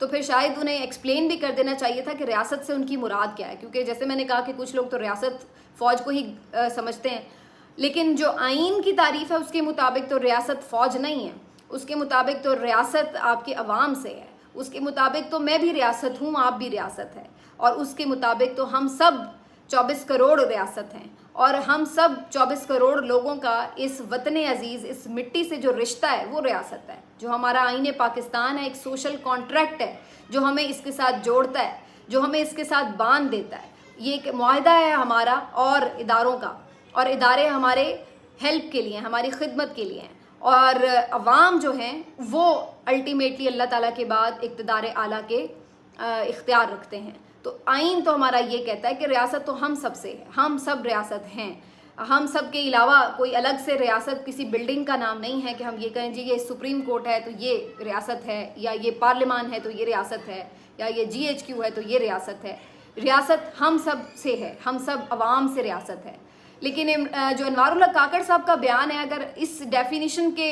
تو پھر شاید انہیں ایکسپلین بھی کر دینا چاہیے تھا کہ ریاست سے ان کی مراد کیا ہے، کیونکہ جیسے میں نے کہا کہ کچھ لوگ تو ریاست فوج کو ہی سمجھتے ہیں، لیکن جو آئین کی تعریف ہے اس کے مطابق تو ریاست فوج نہیں ہے، اس کے مطابق تو ریاست آپ کے عوام سے ہے، اس کے مطابق تو میں بھی ریاست ہوں، آپ بھی ریاست ہے، اور اس کے مطابق تو ہم سب 24 کروڑ ریاست ہیں، اور ہم سب 24 کروڑ لوگوں کا اس وطن عزیز، اس مٹی سے جو رشتہ ہے وہ ریاست ہے، جو ہمارا آئین پاکستان ہے، ایک سوشل کانٹریکٹ ہے جو ہمیں اس کے ساتھ جوڑتا ہے، جو ہمیں اس کے ساتھ باندھ دیتا ہے، یہ ایک معاہدہ ہے ہمارا اور اداروں کا، اور ادارے ہمارے ہیلپ کے لیے، ہماری خدمت کے لیے ہیں، اور عوام جو ہیں وہ الٹیمیٹلی اللہ تعالیٰ کے بعد اقتدار اعلیٰ کے اختیار رکھتے ہیں۔ تو آئین تو ہمارا یہ کہتا ہے کہ ریاست تو ہم سب سے ہے، ہم سب ریاست ہیں، ہم سب کے علاوہ کوئی الگ سے ریاست کسی بلڈنگ کا نام نہیں ہے کہ ہم یہ کہیں جی یہ سپریم کورٹ ہے تو یہ ریاست ہے، یا یہ پارلیمان ہے تو یہ ریاست ہے، یا یہ GHQ ہے تو یہ ریاست ہے۔ ریاست ہم سب سے ہے، ہم سب عوام سے ریاست ہے۔ لیکن جو انوار اللہ کاکڑ صاحب کا بیان ہے، اگر اس ڈیفینیشن کے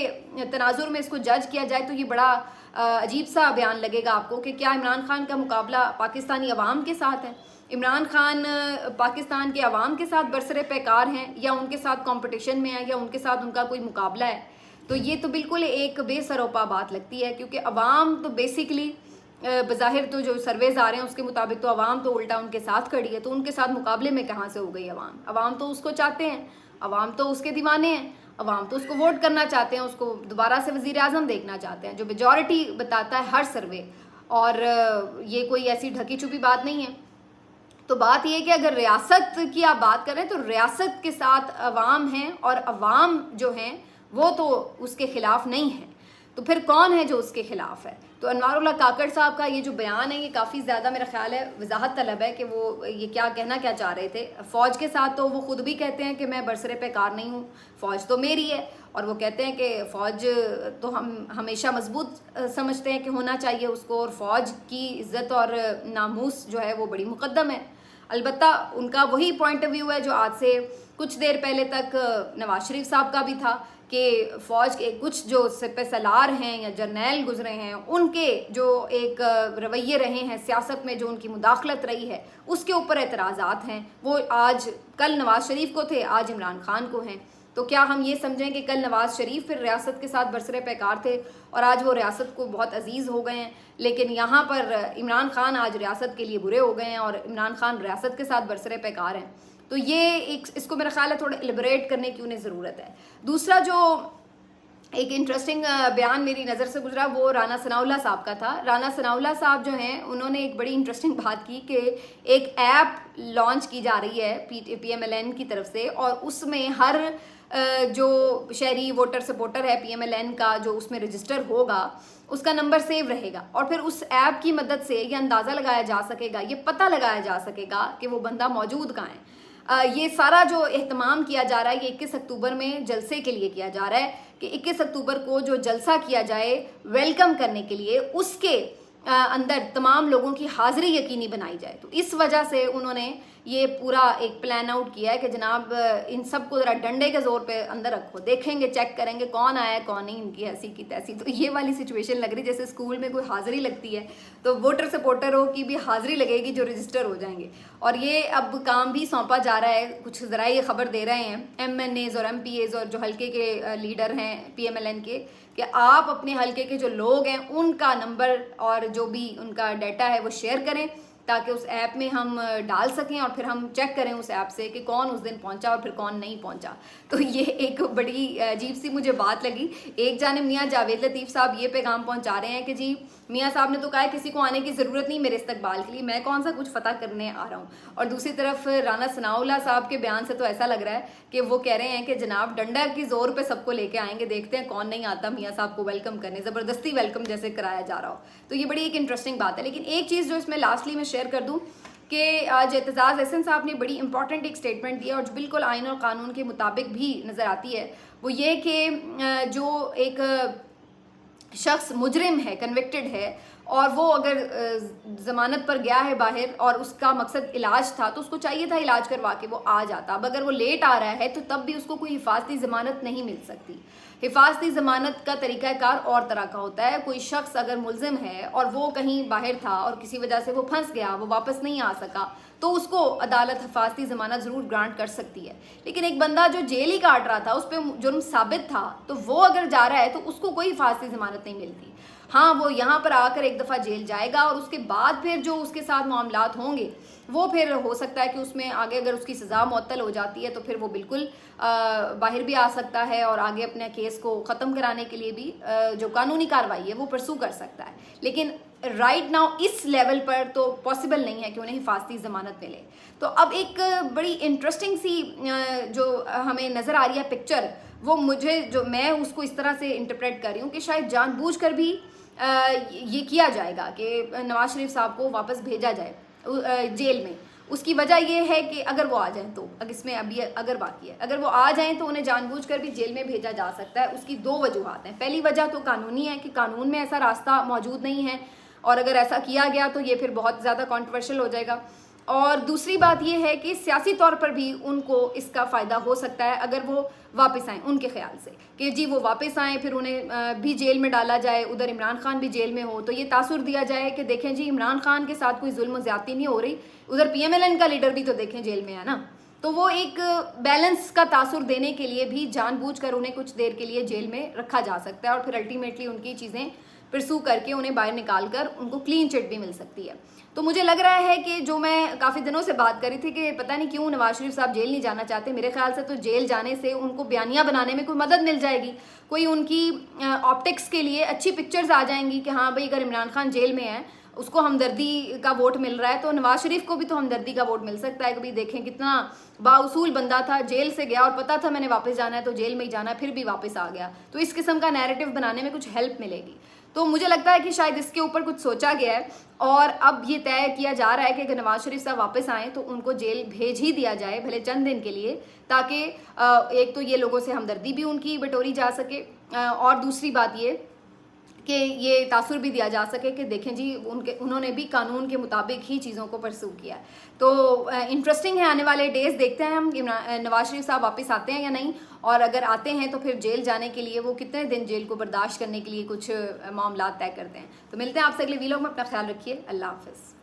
تناظر میں اس کو جج کیا جائے تو یہ بڑا عجیب سا بیان لگے گا آپ کو کہ کیا عمران خان کا مقابلہ پاکستانی عوام کے ساتھ ہے؟ عمران خان پاکستان کے عوام کے ساتھ برسر پیکار ہیں، یا ان کے ساتھ کمپٹیشن میں ہیں، یا ان کے ساتھ ان کا کوئی مقابلہ ہے؟ تو یہ تو بالکل ایک بے سروپا بات لگتی ہے، کیونکہ عوام تو بیسیکلی بظاہر تو جو سرویز آ رہے ہیں اس کے مطابق تو عوام تو الٹا ان کے ساتھ کھڑی ہے، تو ان کے ساتھ مقابلے میں کہاں سے ہو گئی عوام؟ عوام تو اس کو چاہتے ہیں، عوام تو اس کے دیوانے ہیں، عوام تو اس کو ووٹ کرنا چاہتے ہیں، اس کو دوبارہ سے وزیر اعظم دیکھنا چاہتے ہیں، جو میجورٹی بتاتا ہے ہر سروے، اور یہ کوئی ایسی ڈھکی چھپی بات نہیں ہے۔ تو بات یہ کہ اگر ریاست کی آپ بات کریں تو ریاست کے ساتھ عوام ہیں، اور عوام جو ہیں وہ تو اس کے خلاف نہیں ہیں، تو پھر کون ہے جو اس کے خلاف ہے؟ تو انوار اللہ کاکڑ صاحب کا یہ جو بیان ہے یہ کافی زیادہ میرا خیال ہے وضاحت طلب ہے کہ وہ یہ کیا کہنا کیا چاہ رہے تھے۔ فوج کے ساتھ تو وہ خود بھی کہتے ہیں کہ میں برسر پیکار نہیں ہوں، فوج تو میری ہے، اور وہ کہتے ہیں کہ فوج تو ہم ہمیشہ مضبوط سمجھتے ہیں کہ ہونا چاہیے اس کو، اور فوج کی عزت اور ناموس جو ہے وہ بڑی مقدم ہے۔ البتہ ان کا وہی پوائنٹ آف ویو ہے جو آج سے کچھ دیر پہلے تک نواز شریف صاحب کا بھی تھا، کہ فوج کے کچھ جو سپہ سالار ہیں یا جرنیل گزرے ہیں ان کے جو ایک رویے رہے ہیں سیاست میں، جو ان کی مداخلت رہی ہے اس کے اوپر اعتراضات ہیں، وہ آج کل نواز شریف کو تھے، آج عمران خان کو ہیں۔ تو کیا ہم یہ سمجھیں کہ کل نواز شریف پھر ریاست کے ساتھ برسر پیکار تھے اور آج وہ ریاست کو بہت عزیز ہو گئے ہیں، لیکن یہاں پر عمران خان آج ریاست کے لیے برے ہو گئے ہیں اور عمران خان ریاست کے ساتھ برسر پیکار ہیں؟ تو یہ اس کو میرا خیال ہے تھوڑا ایلیبریٹ کرنے کی انہیں ضرورت ہے۔ دوسرا جو ایک انٹرسٹنگ بیان میری نظر سے گزرا وہ رانا ثناء اللہ صاحب کا تھا۔ رانا ثناء اللہ صاحب جو ہیں انہوں نے ایک بڑی انٹرسٹنگ بات کی کہ ایک ایپ لانچ کی جا رہی ہے PMLN کی طرف سے، اور اس میں ہر جو شہری ووٹر سپورٹر ہے PMLN کا جو اس میں رجسٹر ہوگا اس کا نمبر سیو رہے گا، اور پھر اس ایپ کی مدد سے یہ اندازہ لگایا جا سکے گا، یہ پتہ لگایا جا سکے گا کہ وہ بندہ موجود کہاں ہے۔ یہ سارا جو اہتمام کیا جا رہا ہے یہ 21 اکتوبر میں جلسے کے لیے کیا جا رہا ہے، کہ 21 اکتوبر کو جو جلسہ کیا جائے ویلکم کرنے کے لیے، اس کے اندر تمام لوگوں کی حاضری یقینی بنائی جائے۔ تو اس وجہ سے انہوں نے یہ پورا ایک پلان آؤٹ کیا ہے کہ جناب ان سب کو ذرا ڈنڈے کے زور پہ اندر رکھو، دیکھیں گے، چیک کریں گے کون آیا ہے کون نہیں، ان کی ایسی کی تیسی۔ تو یہ والی سچویشن لگ رہی جیسے اسکول میں کوئی حاضری لگتی ہے تو ووٹر سپورٹروں کی بھی حاضری لگے گی جو رجسٹر ہو جائیں گے، اور یہ اب کام بھی سونپا جا رہا ہے۔ کچھ ذرائع یہ خبر دے رہے ہیں MNAs اور MPAs اور جو حلقے کے لیڈر ہیں PMLN کے، کہ آپ اپنے حلقے کے جو لوگ ہیں ان کا نمبر اور جو بھی ان کا ڈیٹا ہے وہ شیئر کریں، تاکہ اس ایپ میں ہم ڈال سکیں اور پھر ہم چیک کریں اس ایپ سے کہ کون اس دن پہنچا اور پھر کون نہیں پہنچا۔ تو یہ ایک بڑی عجیب سی مجھے بات لگی۔ ایک جانب میاں جاوید لطیف صاحب یہ پیغام پہنچا رہے ہیں کہ جی میاں صاحب نے تو کہا ہے کسی کو آنے کی ضرورت نہیں میرے استقبال کے لیے، میں کون سا کچھ فتح کرنے آ رہا ہوں، اور دوسری طرف رانا ثناء اللہ صاحب کے بیان سے تو ایسا لگ رہا ہے کہ وہ کہہ رہے ہیں کہ جناب ڈنڈا کی زور پہ سب کو لے کے آئیں گے، دیکھتے ہیں کون نہیں آتا میاں صاحب کو ویلکم کرنے، زبردستی ویلکم جیسے کرایا جا رہا ہو۔ تو یہ بڑی ایک انٹرسٹنگ بات ہے۔ لیکن ایک چیز جو اس میں لاسٹلی میں شیئر کر دوں کہ آج اعتزاز احسن صاحب نے بڑی امپورٹنٹ ایک سٹیٹمنٹ دیا اور جو بالکل آئین اور قانون کے مطابق بھی نظر آتی ہے، وہ یہ کہ جو ایک شخص مجرم ہے، کنوکٹڈ ہے، اور وہ اگر ضمانت پر گیا ہے باہر اور اس کا مقصد علاج تھا تو اس کو چاہیے تھا علاج کروا کے وہ آ جاتا۔ اب اگر وہ لیٹ آ رہا ہے تو تب بھی اس کو کوئی حفاظتی ضمانت نہیں مل سکتی۔ حفاظتی ضمانت کا طریقہ کار اور طرح کا ہوتا ہے. کوئی شخص اگر ملزم ہے اور وہ کہیں باہر تھا اور کسی وجہ سے وہ پھنس گیا, وہ واپس نہیں آ سکا, تو اس کو عدالت حفاظتی ضمانت ضرور گرانٹ کر سکتی ہے. لیکن ایک بندہ جو جیل ہی کاٹ رہا تھا, اس پہ جرم ثابت تھا, تو وہ اگر جا رہا ہے تو اس کو کوئی حفاظتی ضمانت نہیں ملتی. ہاں, وہ یہاں پر آ کر ایک دفعہ جیل جائے گا اور اس کے بعد پھر جو اس کے ساتھ معاملات ہوں گے وہ پھر ہو سکتا ہے کہ اس میں آگے اگر اس کی سزا معطل ہو جاتی ہے تو پھر وہ بالکل باہر بھی آ سکتا ہے اور آگے اپنے کیس کو ختم کرانے کے لیے بھی جو قانونی کارروائی ہے وہ پرسو کر سکتا ہے. لیکن رائٹ ناؤ اس لیول پر تو پاسبل نہیں ہے کہ انہیں حفاظتی ضمانت ملے. تو اب ایک بڑی انٹرسٹنگ سی جو ہمیں نظر آ رہی ہے پکچر, وہ میں اس کو اس طرح سے انٹرپریٹ کر رہی ہوں کہ شاید جان بوجھ کر بھی یہ کیا جائے گا کہ نواز شریف صاحب کو واپس بھیجا جائے جیل میں. اس کی وجہ یہ ہے کہ اگر وہ آ جائیں تو اس میں ابھی اگر باقی ہے, اگر وہ آ جائیں تو انہیں جان بوجھ کر بھی جیل میں بھیجا جا سکتا ہے. اس کی دو وجوہات ہیں. پہلی وجہ تو قانونی ہے کہ قانون میں ایسا راستہ موجود نہیں ہے, اور اگر ایسا کیا گیا تو یہ پھر بہت زیادہ کنٹروورشل ہو جائے گا. اور دوسری بات یہ ہے کہ سیاسی طور پر بھی ان کو اس کا فائدہ ہو سکتا ہے اگر وہ واپس آئیں. ان کے خیال سے کہ جی وہ واپس آئیں, پھر انہیں بھی جیل میں ڈالا جائے, ادھر عمران خان بھی جیل میں ہو, تو یہ تاثر دیا جائے کہ دیکھیں جی عمران خان کے ساتھ کوئی ظلم و زیادتی نہیں ہو رہی, ادھر PMLN کا لیڈر بھی تو دیکھیں جیل میں ہے نا. تو وہ ایک بیلنس کا تاثر دینے کے لیے بھی جان بوجھ کر انہیں کچھ دیر کے لیے جیل میں رکھا جا سکتا ہے, اور پھر الٹیمیٹلی ان کی چیزیں پرسو کر کے انہیں باہر نکال کر ان کو کلین چٹ بھی مل سکتی ہے. تو مجھے لگ رہا ہے کہ جو میں کافی دنوں سے بات کر رہی تھی کہ پتہ نہیں کیوں نواز شریف صاحب جیل نہیں جانا چاہتے, میرے خیال سے تو جیل جانے سے ان کو بیانیہ بنانے میں کوئی مدد مل جائے گی, کوئی ان کی آپٹکس کے لیے اچھی پکچرز آ جائیں گی کہ ہاں بھائی اگر عمران خان جیل میں ہے, اس کو ہمدردی کا ووٹ مل رہا ہے, تو نواز شریف کو بھی تو ہمدردی کا ووٹ مل سکتا ہے. کبھی دیکھیں کتنا بااصول بندہ تھا, جیل سے گیا اور پتا تھا میں نے واپس جانا ہے تو جیل میں ہی جانا, پھر بھی واپس آ گیا. تو اس قسم کا نیریٹو بنانے میں کچھ ہیلپ ملے گی. تو مجھے لگتا ہے کہ شاید اس کے اوپر کچھ سوچا گیا ہے, اور اب یہ طے کیا جا رہا ہے کہ اگر نواز شریف صاحب واپس آئیں تو ان کو جیل بھیج ہی دیا جائے, بھلے چند دن کے لیے, تاکہ ایک تو یہ لوگوں سے ہمدردی بھی ان کی بٹوری جا سکے, اور دوسری بات یہ کہ یہ تاثر بھی دیا جا سکے کہ دیکھیں جی انہوں نے بھی قانون کے مطابق ہی چیزوں کو پرسو کیا ہے. تو انٹرسٹنگ ہے, آنے والے ڈیز دیکھتے ہیں ہم نواز شریف صاحب واپس آتے ہیں یا نہیں, اور اگر آتے ہیں تو پھر جیل جانے کے لیے وہ کتنے دن جیل کو برداشت کرنے کے لیے کچھ معاملات طے کرتے ہیں. تو ملتے ہیں آپ سے اگلے ویلاگ میں, اپنا خیال رکھیے, اللہ حافظ.